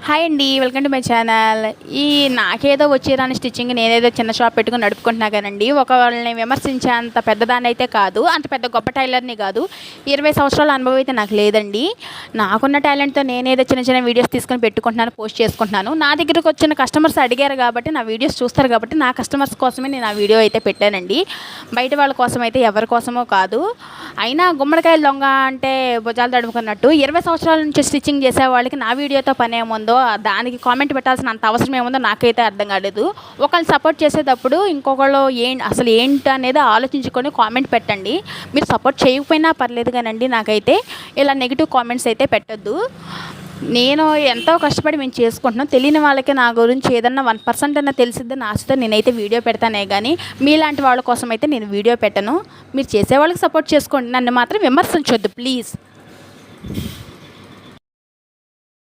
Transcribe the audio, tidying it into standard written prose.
Hi అండి, welcome to my channel. నాకేదో వచ్చేదాని stitching నేనేదో చిన్న షాప్ పెట్టుకుని నడుపుకుంటున్నా కానండి. ఒకళ్ళని విమర్శించే అంత పెద్దదాన్ని అయితే కాదు, అంత పెద్ద గొప్ప టైలర్ని కాదు. 20 సంవత్సరాల అనుభవం అయితే నాకు లేదండి. నాకున్న టాలెంట్తో నేనేదో చిన్న చిన్న వీడియోస్ తీసుకొని పెట్టుకుంటున్నాను, పోస్ట్ చేసుకుంటున్నాను. నా దగ్గరకు వచ్చిన కస్టమర్స్ అడిగారు కాబట్టి, నా వీడియోస్ చూస్తారు కాబట్టి, నా కస్టమర్స్ కోసమే నేను ఆ వీడియో అయితే పెట్టానండి. బయట వాళ్ళ కోసం అయితే ఎవరి కోసమో కాదు. అయినా గుమ్మడికాయలు దొంగ అంటే భుజాలు తడుముకున్నట్టు 20 సంవత్సరాల నుంచి స్టిచ్చింగ్ చేసే వాళ్ళకి నా వీడియోతో పని ఏముందో, దానికి కామెంట్ పెట్టాల్సిన అంత అవసరం ఏముందో నాకైతే అర్థం కాలేదు. ఒకళ్ళు సపోర్ట్ చేసేటప్పుడు ఇంకొకళ్ళు అసలు ఏంటి అనేది ఆలోచించుకొని కామెంట్ పెట్టండి. మీరు సపోర్ట్ చేయకపోయినా పర్లేదు కానండి, నాకైతే ఇలా నెగిటివ్ కామెంట్స్ అయితే పెట్టద్దు. నేను ఎంతో కష్టపడి మేము చేసుకుంటున్నాం. తెలియని వాళ్ళకి నా గురించి ఏదన్నా 1% అన్నా తెలిసిద్దని ఆశతో నేనైతే వీడియో పెడతానే కానీ మీలాంటి వాళ్ళ కోసం అయితే నేను వీడియో పెట్టను. మీరు చేసే వాళ్ళకి సపోర్ట్ చేసుకోండి, నన్ను మాత్రం విమర్శించొద్దు ప్లీజ్.